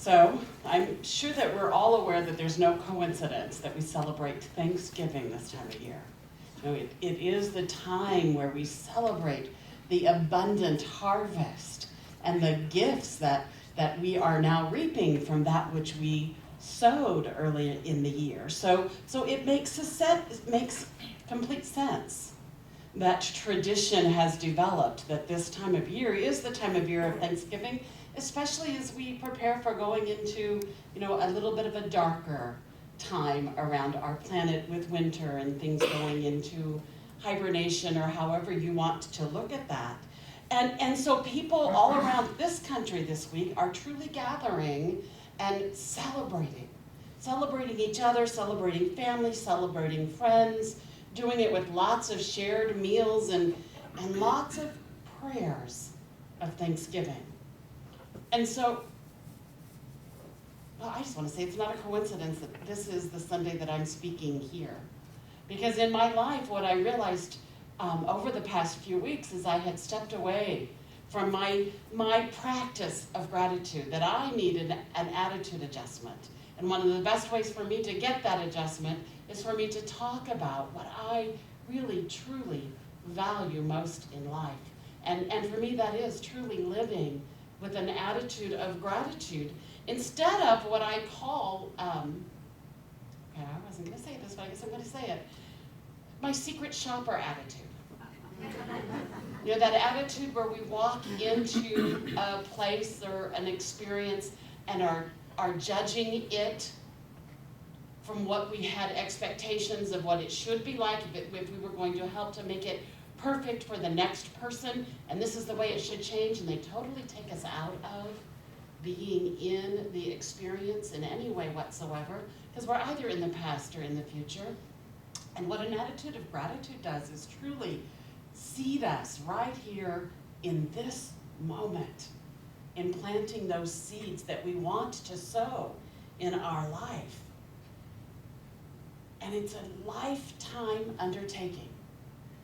So I'm sure that we're all aware that there's no coincidence that we celebrate Thanksgiving this time of year. You know, it is the time where we celebrate the abundant harvest and the gifts that we are now reaping from that which we sowed early in the year. So it makes complete sense that tradition has developed that this time of year is the time of year of Thanksgiving, especially as we prepare for going into, a little bit of a darker time around our planet with winter and things going into hibernation, or however you want to look at that. And so people all around this country this week are truly gathering and celebrating each other, celebrating family, celebrating friends, doing it with lots of shared meals and lots of prayers of Thanksgiving. And so, I just want to say it's not a coincidence that this is the Sunday that I'm speaking here. Because in my life, what I realized over the past few weeks is I had stepped away from my practice of gratitude, that I needed an attitude adjustment. And one of the best ways for me to get that adjustment is for me to talk about what I really, truly value most in life. And for me, that is truly living with an attitude of gratitude instead of what I call, I wasn't going to say this, but I guess I'm going to say it, my secret shopper attitude. That attitude where we walk into a place or an experience and are judging it from what we had expectations of what it should be like, if we were going to help to make it perfect for the next person, and this is the way it should change, and they totally take us out of being in the experience in any way whatsoever, because we're either in the past or in the future. And what an attitude of gratitude does is truly seed us right here in this moment, in planting those seeds that we want to sow in our life. And it's a lifetime undertaking.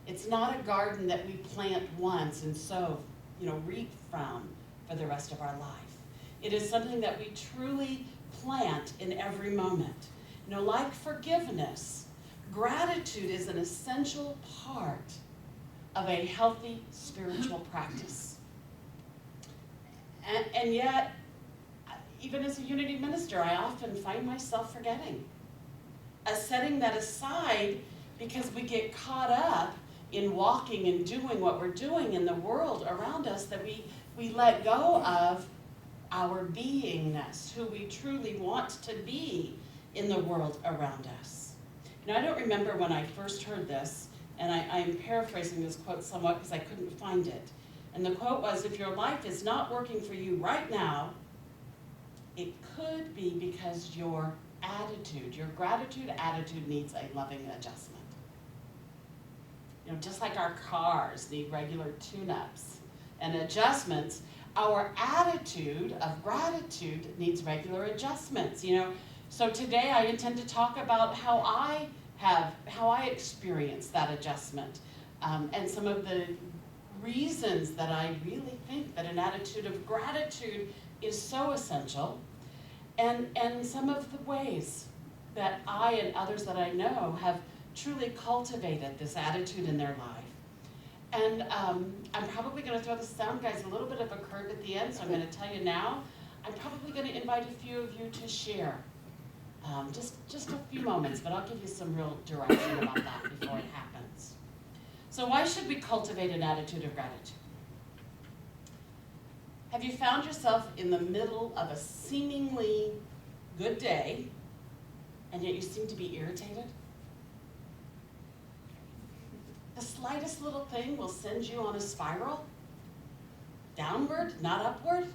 It's not a garden that we plant once and sow, reap from for the rest of our life. It is something that we truly plant in every moment. Like forgiveness, gratitude is an essential part of a healthy spiritual practice. And yet, even as a Unity minister, I often find myself forgetting, setting that aside, because we get caught up in walking and doing what we're doing in the world around us, that we let go of our beingness, who we truly want to be in the world around us. I don't remember when I first heard this, and I'm paraphrasing this quote somewhat because I couldn't find it. And the quote was, if your life is not working for you right now, it could be because your gratitude attitude needs a loving adjustment. Just like our cars need regular tune-ups and adjustments, our attitude of gratitude needs regular adjustments. So today I intend to talk about how I experience that adjustment, and some of the reasons that I really think that an attitude of gratitude is so essential, and some of the ways that I and others that I know have truly cultivated this attitude in their life. And I'm probably going to throw the sound guys a little bit of a curve at the end, so I'm going to tell you now, I'm probably going to invite a few of you to share. Just a few moments, but I'll give you some real direction about that before it happens. So why should we cultivate an attitude of gratitude? Have you found yourself in the middle of a seemingly good day, and yet you seem to be irritated? The slightest little thing will send you on a spiral, downward, not upward.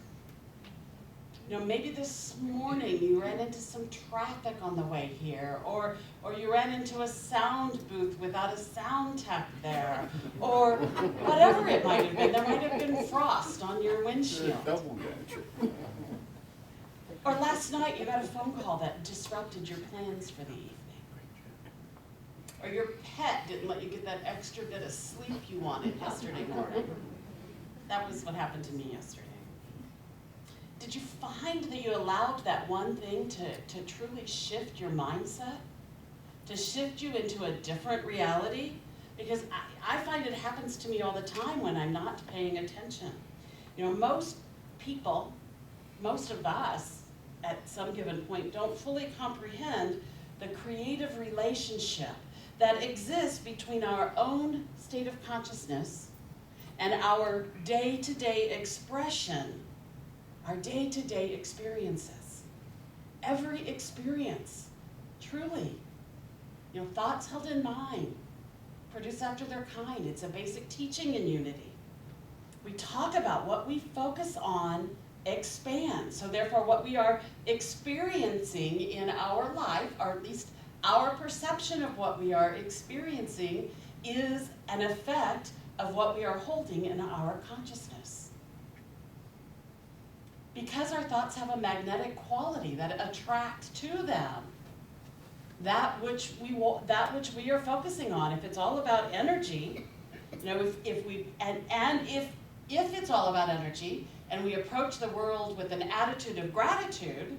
Maybe this morning you ran into some traffic on the way here, or you ran into a sound booth without a sound tech there, or whatever it might have been. There might have been frost on your windshield. Or last night you got a phone call that disrupted your plans for the evening. Or your pet didn't let you get that extra bit of sleep you wanted yesterday morning. That was what happened to me yesterday. did you find that you allowed that one thing to truly shift your mindset? To shift you into a different reality? Because I find it happens to me all the time when I'm not paying attention. You know, most people, most of us, at some given point, don't fully comprehend the creative relationship that exists between our own state of consciousness and our day-to-day expression, our day-to-day experiences. Every experience, truly. You know, thoughts held in mind, produce after their kind. It's a basic teaching in unity. We talk about what we focus on expands. So therefore, what we are experiencing in our life, or at least our perception of what we are experiencing, is an effect of what we are holding in our consciousness. Because our thoughts have a magnetic quality that attract to them that which we are focusing on. If it's all about energy, you know, if it's all about energy and we approach the world with an attitude of gratitude,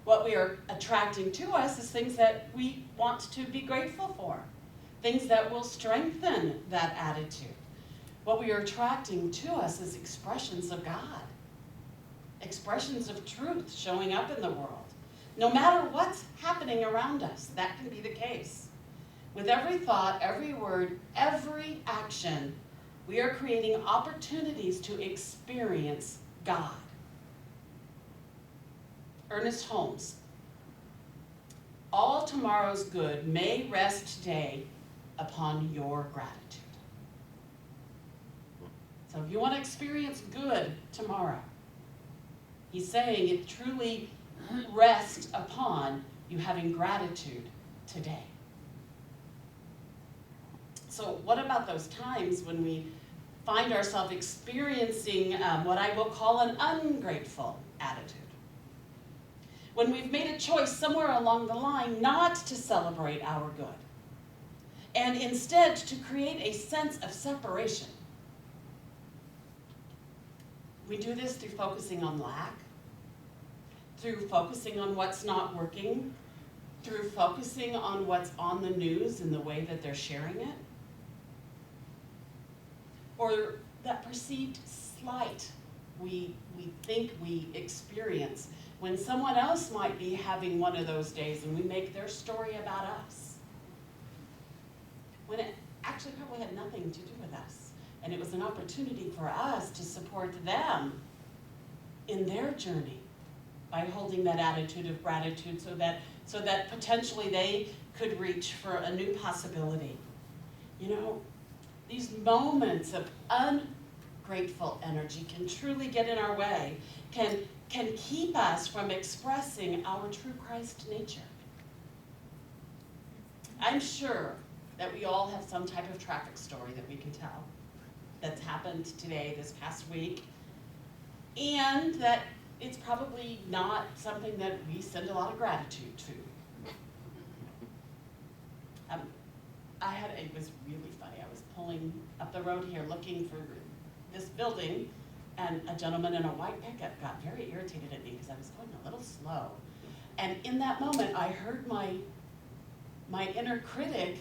what we are attracting to us is things that we want to be grateful for, things that will strengthen that attitude. What we are attracting to us is expressions of God, expressions of truth showing up in the world. No matter what's happening around us, that can be the case. With every thought, every word, every action, we are creating opportunities to experience God. Ernest Holmes, all tomorrow's good may rest today upon your gratitude. So if you want to experience good tomorrow, he's saying it truly rests upon you having gratitude today. So what about those times when we find ourselves experiencing what I will call an ungrateful attitude? When we've made a choice somewhere along the line not to celebrate our good, and instead to create a sense of separation. We do this through focusing on lack, through focusing on what's not working, through focusing on what's on the news and the way that they're sharing it, or that perceived slight we think we experience when someone else might be having one of those days and we make their story about us, when it actually probably had nothing to do with us. And it was an opportunity for us to support them in their journey by holding that attitude of gratitude so that potentially they could reach for a new possibility. You know, these moments of ungrateful energy can truly get in our way, can keep us from expressing our true Christ nature. I'm sure that we all have some type of traffic story that we can tell that's happened today, this past week, and that it's probably not something that we send a lot of gratitude to. It was really funny. I was pulling up the road here looking for this building, and a gentleman in a white pickup got very irritated at me because I was going a little slow. And in that moment, I heard my inner critic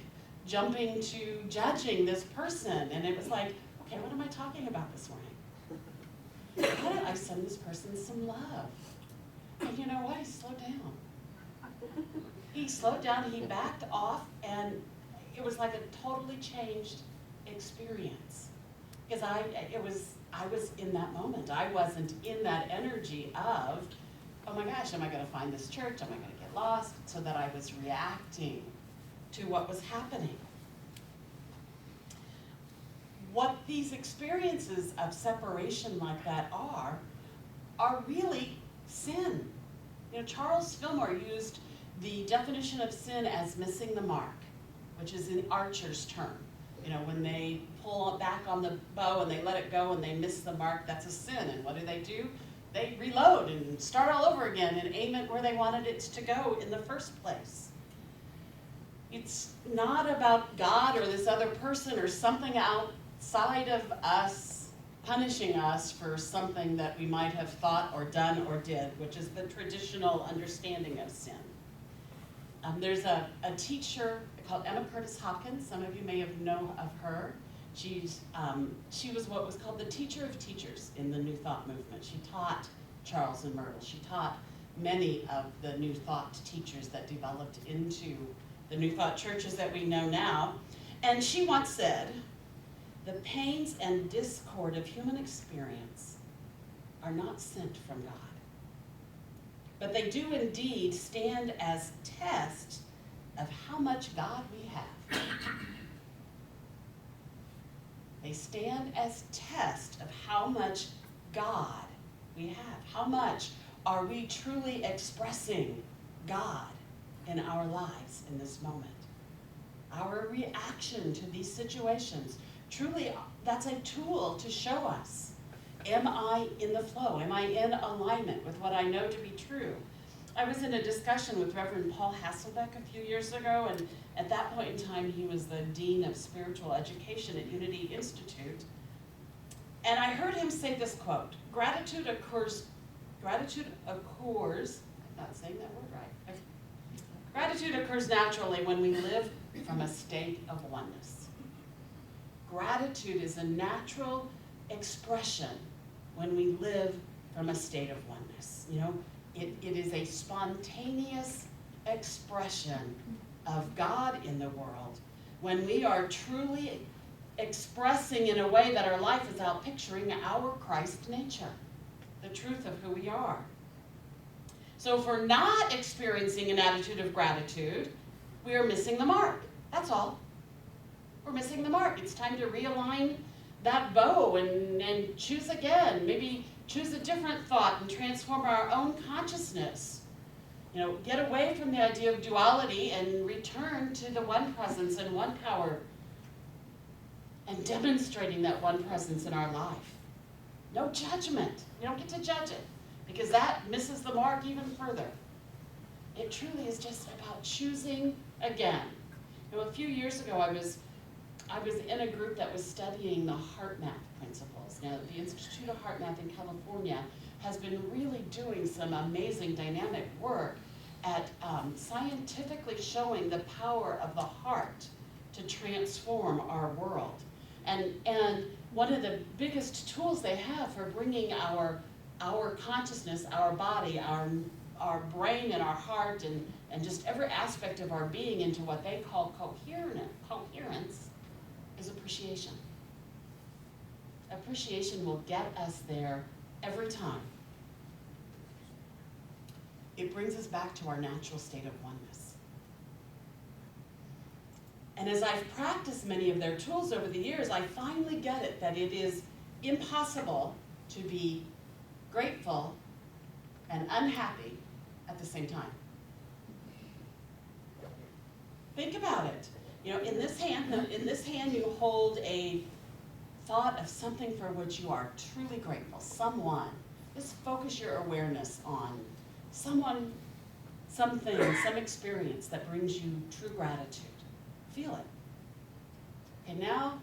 jumping to judging this person, and it was like, okay, what am I talking about this morning? How did I send this person some love? And you know what? He slowed down. He slowed down, he backed off, and it was like a totally changed experience. Because I was in that moment. I wasn't in that energy of, oh my gosh, am I going to find this church? Am I going to get lost? So that I was reacting to what was happening. What these experiences of separation like that are really sin. You know, Charles Fillmore used the definition of sin as missing the mark, which is an archer's term. You know, when they pull back on the bow and they let it go and they miss the mark, that's a sin. And what do? They reload and start all over again and aim it where they wanted it to go in the first place. It's not about God or this other person or something outside of us punishing us for something that we might have thought or done or did, which is the traditional understanding of sin. There's a teacher called Emma Curtis Hopkins. Some of you may have known of her. She was what was called the teacher of teachers in the New Thought movement. She taught Charles and Myrtle. She taught many of the New Thought teachers that developed into the New Thought churches that we know now. And she once said, "The pains and discord of human experience are not sent from God, but they do indeed stand as test of how much God we have." They stand as test of how much God we have. How much are we truly expressing God in our lives in this moment? Our reaction to these situations, truly that's a tool to show us, am I in the flow? Am I in alignment with what I know to be true? I was in a discussion with Reverend Paul Hasselbeck a few years ago, and at that point in time he was the Dean of Spiritual Education at Unity Institute. And I heard him say this quote, gratitude occurs, I'm not saying that word right. Gratitude occurs naturally when we live from a state of oneness. Gratitude is a natural expression when we live from a state of oneness. You know, it is a spontaneous expression of God in the world when we are truly expressing in a way that our life is out picturing our Christ nature, the truth of who we are. So if we're not experiencing an attitude of gratitude, we are missing the mark. That's all. We're missing the mark. It's time to realign that bow and choose again. Maybe choose a different thought and transform our own consciousness. You know, get away from the idea of duality and return to the one presence and one power and demonstrating that one presence in our life. No judgment. You don't get to judge it because that misses the mark even further. It truly is just about choosing again. You know, a few years ago I was in a group that was studying the HeartMath principles. Now, the Institute of HeartMath in California has been really doing some amazing dynamic work at scientifically showing the power of the heart to transform our world. And one of the biggest tools they have for bringing our consciousness, our body, our brain and our heart and just every aspect of our being into what they call coherence is appreciation. Appreciation will get us there every time. It brings us back to our natural state of oneness. And as I've practiced many of their tools over the years, I finally get it that it is impossible to be grateful and unhappy at the same time. Think about it. You know, in this hand you hold a thought of something for which you are truly grateful, someone. Just focus your awareness on someone, something, some experience that brings you true gratitude. Feel it. Okay, now,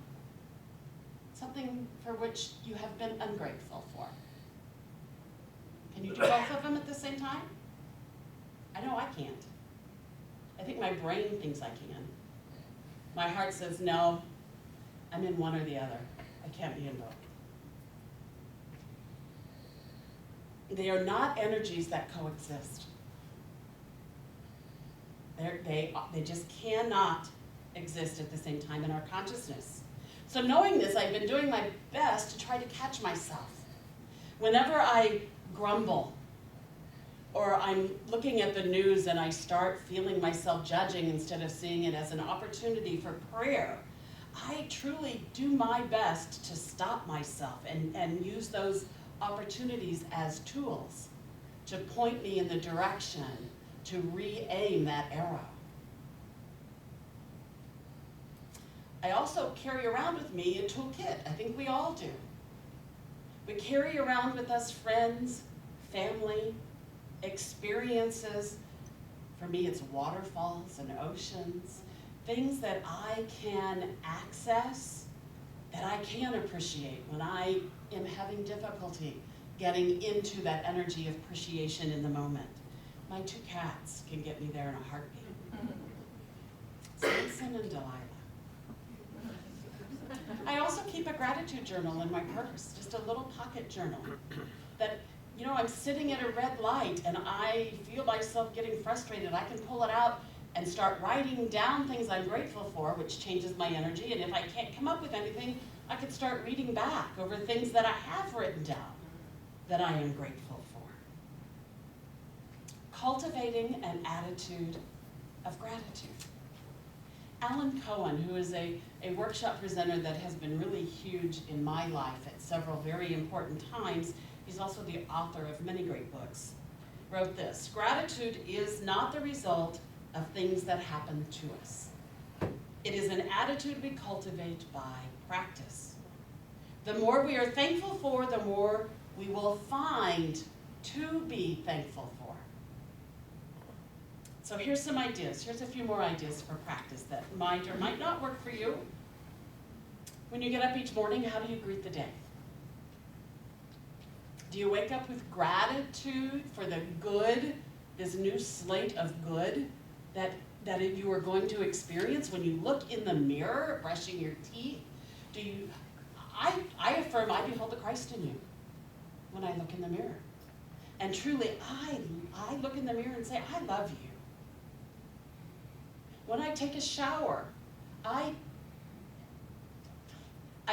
something for which you have been ungrateful for. Can you do both of them at the same time? I know I can't. I think my brain thinks I can. My heart says, no, I'm in one or the other. I can't be in both. They are not energies that coexist. They just cannot exist at the same time in our consciousness. So knowing this, I've been doing my best to try to catch myself. Whenever I grumble, or I'm looking at the news and I start feeling myself judging instead of seeing it as an opportunity for prayer, I truly do my best to stop myself and use those opportunities as tools to point me in the direction to re-aim that arrow. I also carry around with me a toolkit. I think we all do. We carry around with us friends, family, experiences. For me, it's waterfalls and oceans, things that I can access that I can appreciate when I am having difficulty getting into that energy of appreciation in the moment. My 2 cats can get me there in a heartbeat. Samson and Delilah. I also keep a gratitude journal in my purse, just a little pocket journal that, you know, I'm sitting at a red light and I feel myself getting frustrated. I can pull it out and start writing down things I'm grateful for, which changes my energy. And if I can't come up with anything, I could start reading back over things that I have written down that I am grateful for. Cultivating an attitude of gratitude. Alan Cohen, who is a workshop presenter that has been really huge in my life at several very important times, he's also the author of many great books, wrote this: "Gratitude is not the result of things that happen to us. It is an attitude we cultivate by practice. The more we are thankful for, the more we will find to be thankful for." So here's some ideas. Here's a few more ideas for practice that might or might not work for you. When you get up each morning, how do you greet the day? Do you wake up with gratitude for the good, this new slate of good that you are going to experience when you look in the mirror, brushing your teeth? I affirm I behold the Christ in you when I look in the mirror. And truly, I look in the mirror and say, I love you. When I take a shower, I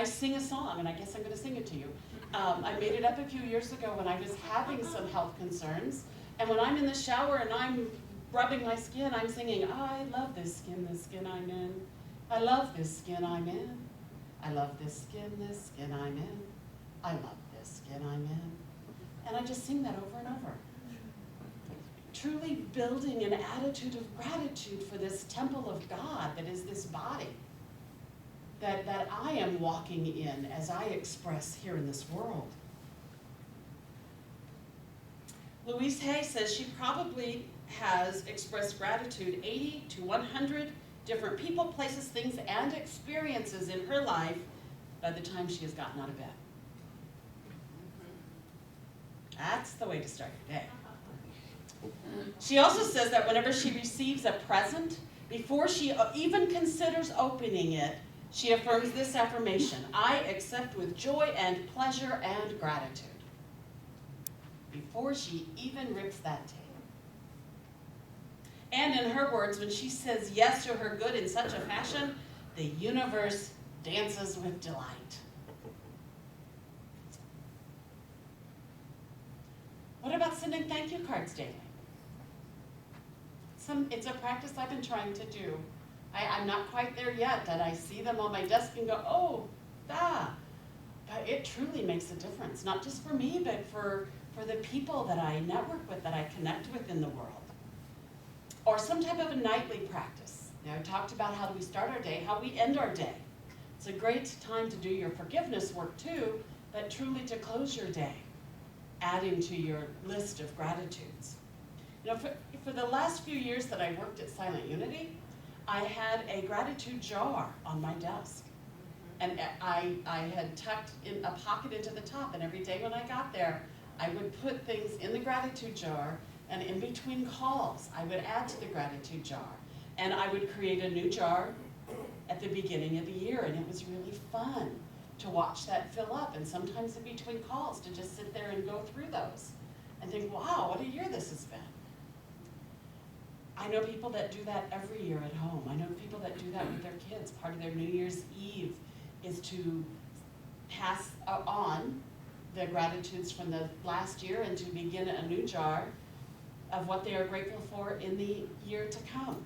sing a song, and I guess I'm going to sing it to you. I made it up a few years ago when I was having some health concerns, and when I'm in the shower and I'm rubbing my skin, I'm singing, I love this skin I'm in. I love this skin I'm in. I love this skin I'm in. I love this skin I'm in. And I just sing that over and over. Truly building an attitude of gratitude for this temple of God that is this body that I am walking in as I express here in this world. Louise Hay says she probably has expressed gratitude 80 to 100 different people, places, things, and experiences in her life by the time she has gotten out of bed. That's the way to start your day. She also says that whenever she receives a present, before she even considers opening it, she affirms this affirmation: I accept with joy and pleasure and gratitude. Before she even rips that tape. And in her words, when she says yes to her good in such a fashion, the universe dances with delight. What about sending thank you cards daily? It's a practice I've been trying to do. I'm not quite there yet, that I see them on my desk and go, oh, But it truly makes a difference, not just for me, but for the people that I network with, that I connect with in the world. Or some type of a nightly practice. Now, I talked about how do we start our day, how we end our day. It's a great time to do your forgiveness work too, but truly to close your day, adding to your list of gratitudes. You know, for the last few years that I worked at Silent Unity, I had a gratitude jar on my desk. And I had tucked in a pocket into the top, and every day when I got there, I would put things in the gratitude jar, and in between calls, I would add to the gratitude jar. And I would create a new jar at the beginning of the year, and it was really fun to watch that fill up, and sometimes in between calls to just sit there and go through those and think, wow, what a year this has been. I know people that do that every year at home. I know people that do that with their kids. Part of their New Year's Eve is to pass on the gratitudes from the last year and to begin a new jar of what they are grateful for in the year to come.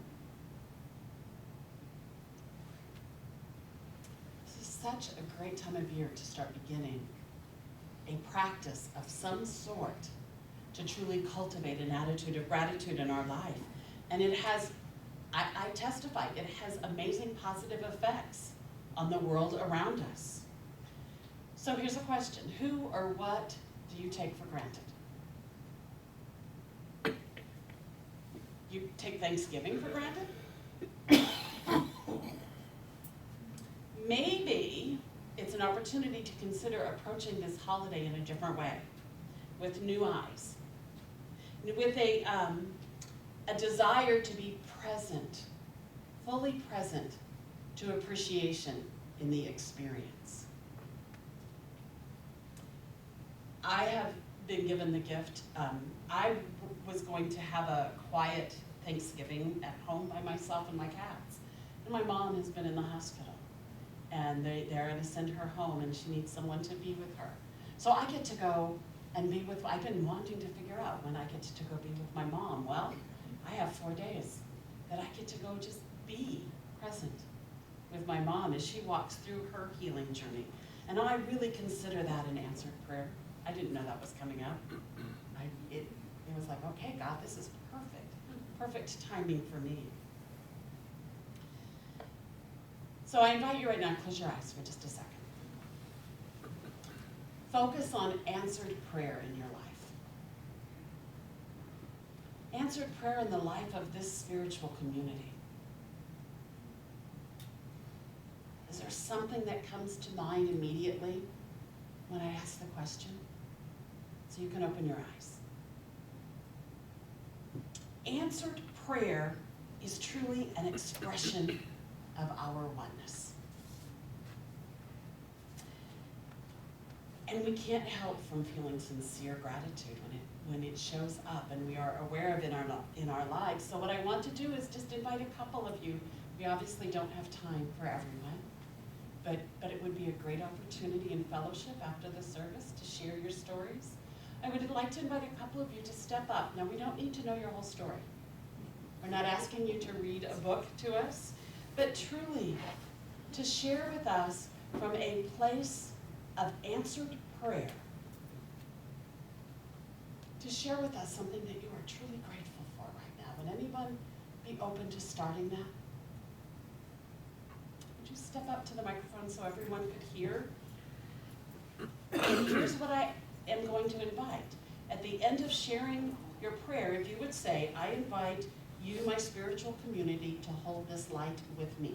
This is such a great time of year to start beginning a practice of some sort to truly cultivate an attitude of gratitude in our life. And it has, I testify, it has amazing positive effects on the world around us. So here's a question: who or what do you take for granted? You take Thanksgiving for granted? Maybe it's opportunity to consider approaching this holiday in a different way, with new eyes, with a desire to be present, fully present to appreciation in the experience. I have been given the gift. I was going to have a quiet Thanksgiving at home by myself and my cats. And my mom has been in the hospital. And they're going to send her home, and she needs someone to be with her. So I get to go and be with, I've been wanting to figure out when I get to go be with my mom. Well, I have 4 days that I get to go just be present with my mom as she walks through her healing journey. And I really consider that an answered prayer. I didn't know that was coming up. It was like, okay, God, this is perfect timing for me. So I invite you right now, close your eyes for just a second. Focus on answered prayer in your life. Answered prayer in the life of this spiritual community. Is there something that comes to mind immediately when I ask the question? So you can open your eyes. Answered prayer is truly an expression of our oneness. And we can't help from feeling sincere gratitude when it shows up and we are aware of it in our lives. So what I want to do is just invite a couple of you. We obviously don't have time for everyone, but it would be a great opportunity in fellowship after the service to share your stories. I would like to invite a couple of you to step up. Now, we don't need to know your whole story. We're not asking you to read a book to us, but truly to share with us from a place of answered prayer. To share with us something that you are truly grateful for right now. Would anyone be open to starting that? Would you step up to the microphone so everyone could hear? And here's what I am going to invite. At the end of sharing your prayer, if you would say, I invite you, my spiritual community, to hold this light with me.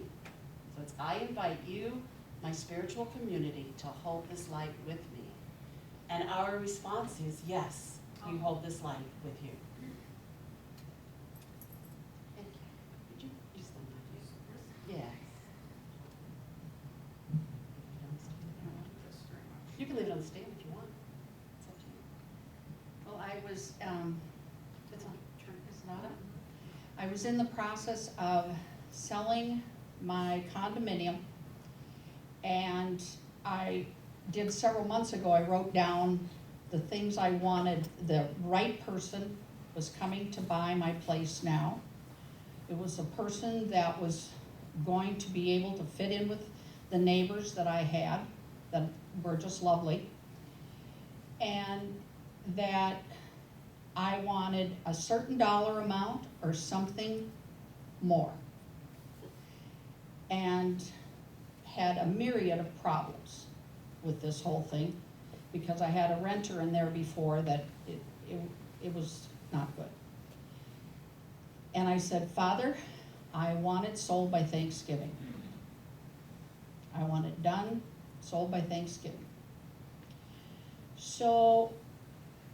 So it's, I invite you, my spiritual community, to hold this light with me. And our response is, yes, we hold this light with you. Thank you. Would you use the mic? Yeah. You can leave it on the stand if you want. It's up to you. Well, I was, It's on. is it on? I was in the process of selling my condominium, and I did several months ago, I wrote down the things I wanted. The right person was coming to buy my place now. It was a person that was going to be able to fit in with the neighbors that I had, that were just lovely, and that I wanted a certain dollar amount or something more, and had a myriad of problems with this whole thing because I had a renter in there before that it was not good. And I said, Father, I want it sold by Thanksgiving. I want it done, sold by Thanksgiving. So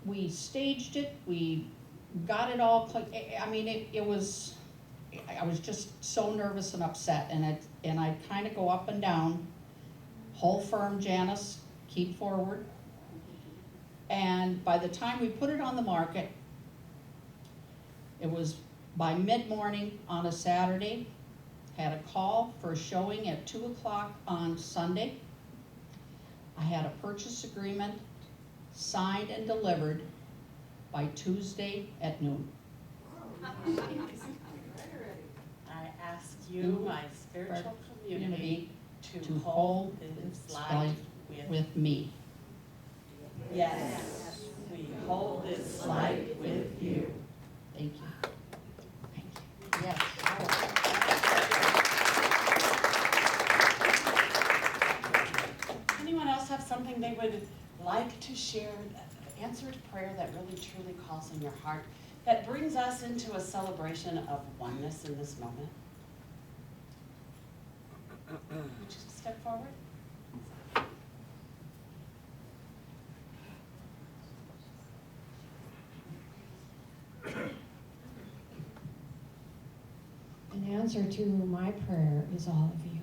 we staged it, we got it all, I mean, it was, I was just so nervous and upset, and I kind of go up and down, whole firm, Janice, keep forward. And by the time we put it on the market, it was by mid-morning on a Saturday, had a call for a showing at 2 o'clock on Sunday. I had a purchase agreement signed and delivered by Tuesday at noon. I ask you, my spiritual community, to To hold this this light with me. Yes, we hold this light with you. Thank you. Thank you. Yes. Anyone else have something they would like to share, answered prayer that really truly calls in your heart, that brings us into a celebration of oneness in this moment? Would you step forward? answer to my prayer is all of you.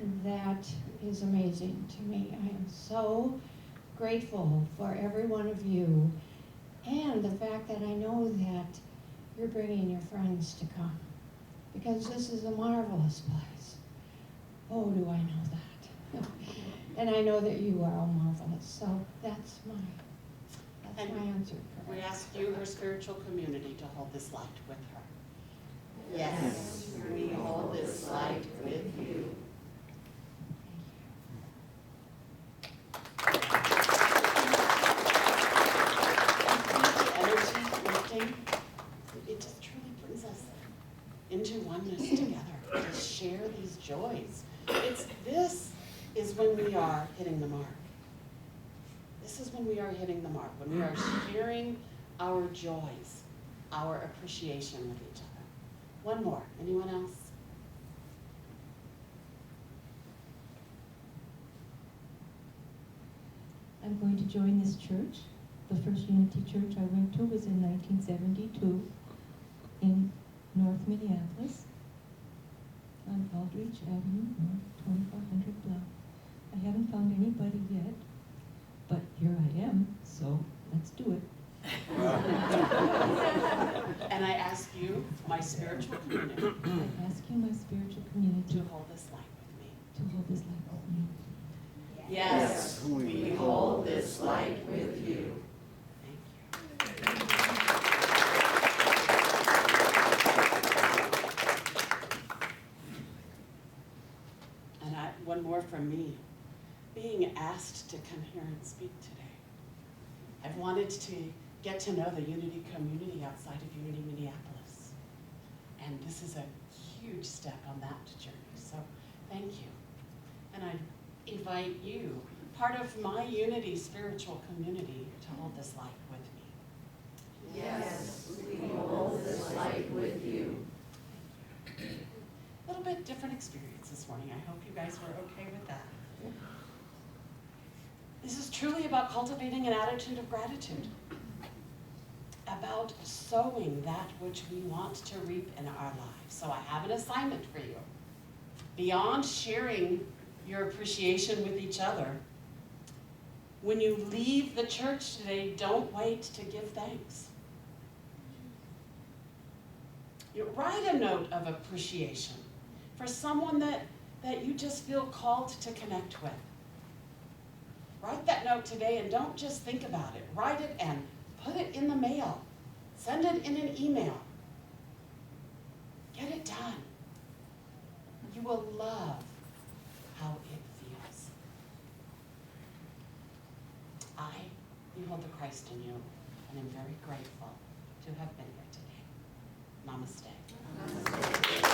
And that is amazing to me. I am so grateful for every one of you, and the fact that I know that you're bringing your friends to come, because this is a marvelous place. Oh, do I know that. And I know that you are all marvelous, so that's my answer. We ask you, her spiritual community, to hold this light with her. Yes, we hold this light with you. Energy lifting, it just truly brings us into oneness together to share these joys. This is when we are hitting the mark. This is when we are hitting the mark, when we are sharing our joys, our appreciation with each other. One more. Anyone else? I'm going to join this church. The first Unity Church I went to was in 1972 in North Minneapolis on Aldrich Avenue, North 2400 block. I haven't found anybody yet, but here I am, so let's do it. And I ask you, my spiritual community, I'm asking my spiritual community to hold this light with me. to hold this light with me. Yes, we hold this light with you. Thank you. And one more from me. Being asked to come here and speak today. I've wanted to get to know the Unity community outside of Unity Minneapolis. And this is a huge step on that journey, so thank you. And I invite you, part of my Unity spiritual community, to hold this light with me. Yes, we hold this light with you. A little bit different experience this morning. I hope you guys were okay with that. This is truly about cultivating an attitude of gratitude, about sowing that which we want to reap in our lives. So I have an assignment for you. Beyond sharing your appreciation with each other, when you leave the church today, don't wait to give thanks. You write a note of appreciation for someone that you just feel called to connect with. Write that note today and don't just think about it. Write it and put it in the mail. Send it in an email. Get it done. You will love how it feels. I behold the Christ in you and am very grateful to have been here today. Namaste. Namaste.